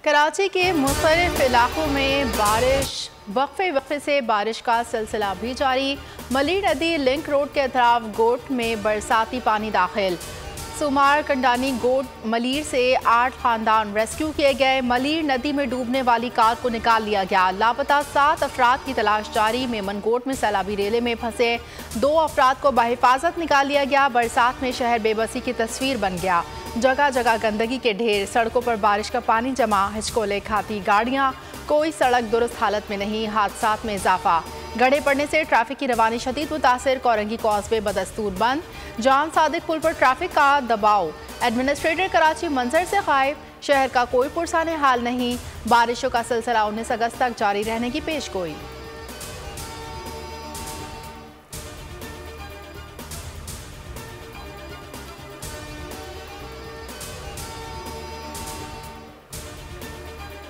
कराची के मुख्तलिफ इलाकों में बारिश वक्फे से बारिश का सिलसिला भी जारी। मली नदी लिंक रोड के अतराफ गोट में बरसाती पानी दाखिल। सुमार कंडानी गोट मलीर से 8 खानदान रेस्क्यू किए गए। मलीर नदी में डूबने वाली कार को निकाल लिया गया। लापता 7 अफराद की तलाश जारी। मेमनकोट में सैलाबी रेले में फंसे 2 अफराद को बहिफाजत निकाल लिया गया। बरसात में शहर बेबसी की तस्वीर बन गया। जगह जगह गंदगी के ढेर, सड़कों पर बारिश का पानी जमा, हिचकोले खाती गाड़ियां, कोई सड़क दुरुस्त हालत में नहीं। हादसात में इजाफा। गड्ढे पड़ने से ट्रैफिक की रवानी शदीद मुतासिर। कोरंगी कॉजवे बदस्तूर बंद। जान सादिक पुल पर ट्रैफिक का दबाव। एडमिनिस्ट्रेटर कराची मंजर से गायब। शहर का कोई पुरसाने हाल नहीं। बारिशों का सिलसिला 19 अगस्त तक जारी रहने की पेशगोई।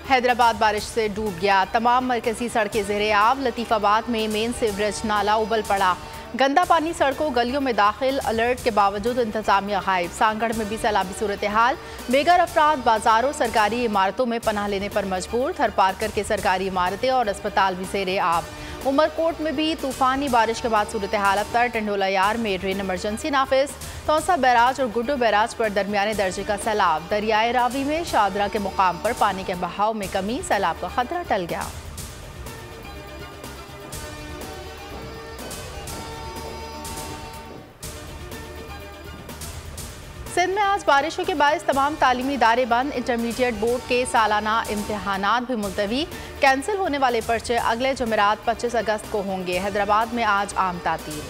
हैदराबाद बारिश से डूब गया। तमाम मरकजी सड़कें ज़ेरे आब। लतीफ़ाबाद में मेन सीवरेज नाला उबल पड़ा। गंदा पानी सड़कों गलियों में दाखिल। अलर्ट के बावजूद इंतजामिया गायब। सांगढ़ में भी सैलाबी सूरत हाल। बेघर अफराद बाजारों सरकारी इमारतों में पनाह लेने पर मजबूर। थरपारकर के सरकारी इमारतें और अस्पताल भी ज़ेरे आब। उमरकोट में भी तूफानी बारिश के बाद सूरत हाल अबतर। टंडोला यार में रेन इमरजेंसी नाफिज। तौसा बैराज और गुड्डू बैराज पर दरमियाने दर्जे का सैलाब। दरियाए रावी में शादरा के मुकाम पर पानी के बहाव में कमी। सैलाब का खतरा टल गया। सिंध में आज बारिशों के बायस तमाम तालीमी इदारे बंद। इंटरमीडिएट बोर्ड के सालाना इम्तिहानात भी मुलतवी। कैंसिल होने वाले पर्चे अगले जुमेरात 25 अगस्त को होंगे। हैदराबाद में आज आम तातील।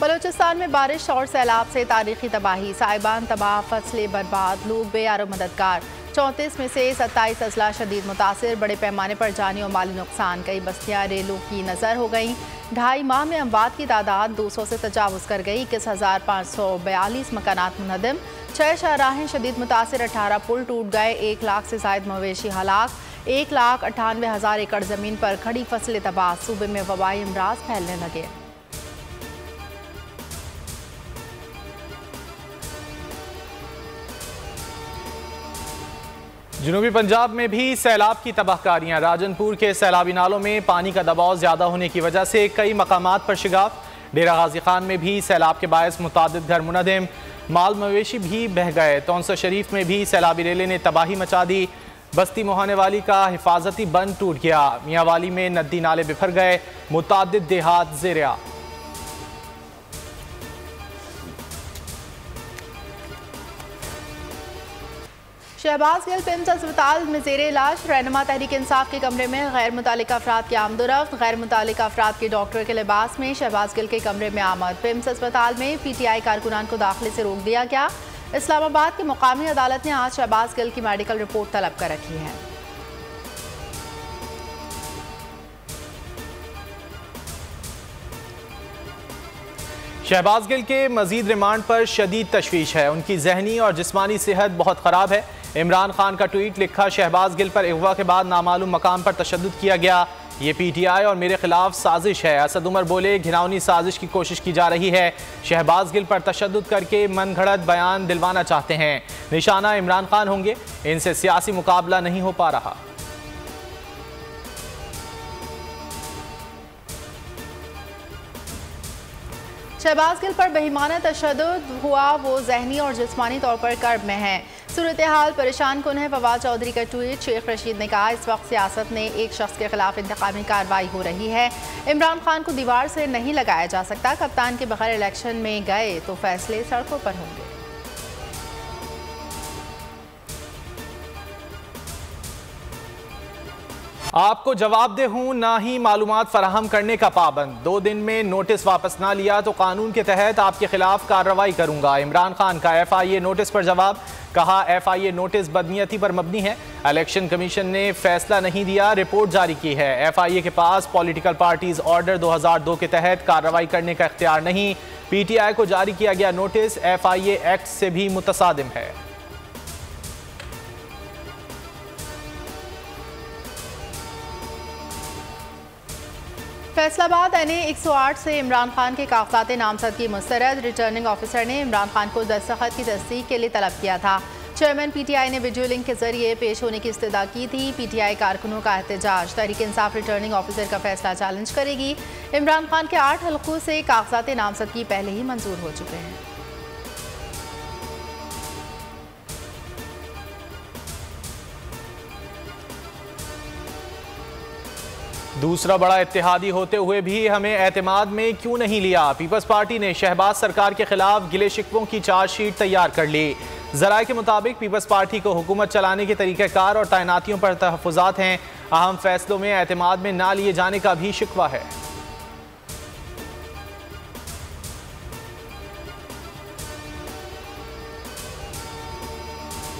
बलूचिस्तान में बारिश और सैलाब से तारीखी तबाही। साइबान तबाह, फसलें बर्बाद, लोग बेयारो मददगार। 34 में से 27 अजला शदीद मुतासिर। बड़े पैमाने पर जानी और माली नुकसान। कई बस्तियां रेलों की नज़र हो गईं। 2.5 माह में अमवात की तादाद 200 से तजावुज़ कर गई। 21,542 मकानात मुनहदम। 6 शाहराहें शदीद मुतासिर। 18 पुल टूट गए। 1 लाख से ज़ायद मवेशी हलाक। 1,98,000 एकड़ ज़मीन पर खड़ी फसलें तबाह। सूबे में वबाई अमराज फैलने लगे। जनूबी पंजाब में भी सैलाब की तबाहकारियां। राजनपुर के सैलाबी नालों में पानी का दबाव ज़्यादा होने की वजह से कई मकामात पर शिगाफ। डेरा गाजी खान में भी सैलाब के बायस मुतादिद घर मुनहदम। माल मवेशी भी बह गए। तौंसा शरीफ में भी सैलाबी रेले ने तबाही मचा दी। बस्ती मोहाने वाली का हिफाजती बंद टूट गया। मियाँ वाली में नदी नाले बिफर गए। मुतादिद देहात ज़ेरे। शहबाज गिल पिम्स अस्पताल में ज़ेरे इलाज। रहनुमा तहरीक इंसाफ के कमरे में गैर मुतालिका अफराद की आमदोरफ्त। गैर मुतालिका अफराद के डॉक्टर के लिबास में शहबाज गिल के कमरे में आमद। पिम्स अस्पताल में PTI कारकुनान को दाखिले से रोक दिया गया। इस्लामाबाद की मुकामी अदालत ने आज शहबाज गिल की मेडिकल रिपोर्ट तलब कर रखी है। शहबाज गिल के मजीद रिमांड पर शदीद तशवीश है। उनकी जहनी और जिस्मानी सेहत बहुत ख़राब है। इमरान खान का ट्वीट लिखा, शहबाज गिल पर अगवा के बाद नामालूम मकाम पर तशद्दुद किया गया। ये PTI और मेरे खिलाफ साजिश है। असद उमर बोले, घिनौनी साजिश की कोशिश की जा रही है। शहबाज गिल पर तशद्दुद करके मन घड़त बयान दिलवाना चाहते हैं। निशाना इमरान खान होंगे। इनसे सियासी मुकाबला नहीं हो पा रहा। शहबाज गिल पर बेईमाना तशद्दुद हुआ, वो जहनी और जिस्मानी तौर पर कर्ब में है। सूरत हाल परेशान कुन है। फवाद चौधरी का ट्वीट। शेख रशीद ने कहा, इस वक्त सियासत में एक शख्स के खिलाफ इंतकामी कार्रवाई हो रही है। इमरान खान को दीवार से नहीं लगाया जा सकता। कप्तान के बगैर इलेक्शन में गए तो फैसले सड़कों पर होंगे। आपको जवाबदेह हूँ, ना ही मालूमात फराहम करने का पाबंद। 2 दिन में नोटिस वापस ना लिया तो कानून के तहत आपके खिलाफ कार्रवाई करूंगा। इमरान खान का FIA नोटिस पर जवाब। कहा, FIA नोटिस बदनीयती पर मबनी है। इलेक्शन कमीशन ने फैसला नहीं दिया, रिपोर्ट जारी की है। FIA के पास पॉलिटिकल पार्टीज ऑर्डर 2002 के तहत कार्रवाई करने का इख्तियार नहीं। PTI को जारी किया गया नोटिस FIA एक्ट से भी मुतसादिम है। फैसलाबाद NA 108 से इमरान खान के कागजात नामजदगी मुस्तरद। रिटर्निंग ऑफिसर ने इमरान खान को दस्तखत की तस्दीक के लिए तलब किया था। चेयरमैन PTI ने वीडियो लिंक के जरिए पेश होने की इस्तदा की थी। PTI कारकुनों का एहतजाज। तहरीक इंसाफ रिटर्निंग ऑफिसर का फैसला चैलेंज करेगी। इमरान खान के 8 हल्कों से कागजात नामजदगी पहले ही मंजूर हो चुके हैं। दूसरा बड़ा इत्तेहादी होते हुए भी हमें एतमाद में क्यों नहीं लिया? पीपल्स पार्टी ने शहबाज सरकार के खिलाफ गिले शिकवों की चार्जशीट तैयार कर ली। जराये के मुताबिक पीपल्स पार्टी को हुकूमत चलाने के तरीक़ाकार और तैनातियों पर तहफ़्फ़ुज़ात हैं। अहम फैसलों में एतमाद में ना लिए जाने का भी शिकवा है।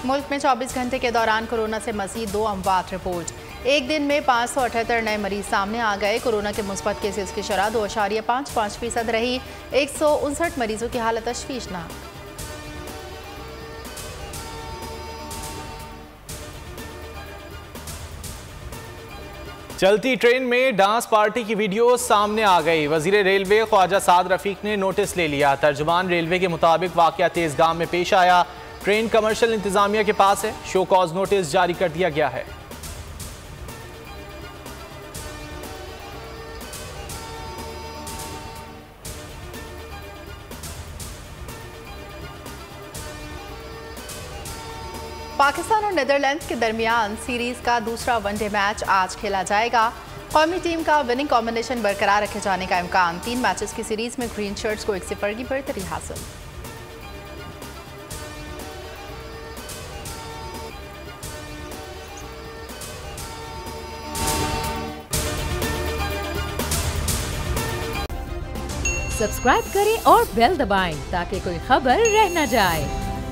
मुल्क में 24 घंटे के दौरान कोरोना से मज़ीद 2 अमवात रिपोर्ट। एक दिन में 578 नए मरीज सामने आ गए। कोरोना के मुस्बत केसेस की शरह 2.55% रही। 159 मरीजों की हालत तशवीशनाक। चलती ट्रेन में डांस पार्टी की वीडियो सामने आ गई। वजीर रेलवे ख्वाजा साद रफीक ने नोटिस ले लिया। तर्जुमान रेलवे के मुताबिक वाकया तेजगाम में पेश आया। ट्रेन कमर्शियल इंतजामिया के पास है। शो कॉज नोटिस जारी कर दिया गया है। पाकिस्तान और नीदरलैंड्स के दरमियान सीरीज का दूसरा वनडे मैच आज खेला जाएगा। कौमी टीम का विनिंग कॉम्बिनेशन बरकरार रखे जाने का इम्कान। 3 मैचेस की सीरीज में ग्रीन शर्ट्स को 1-0 की बढ़तरी हासिल। सब्सक्राइब करें और बेल दबाएं ताकि कोई खबर रह न जाए।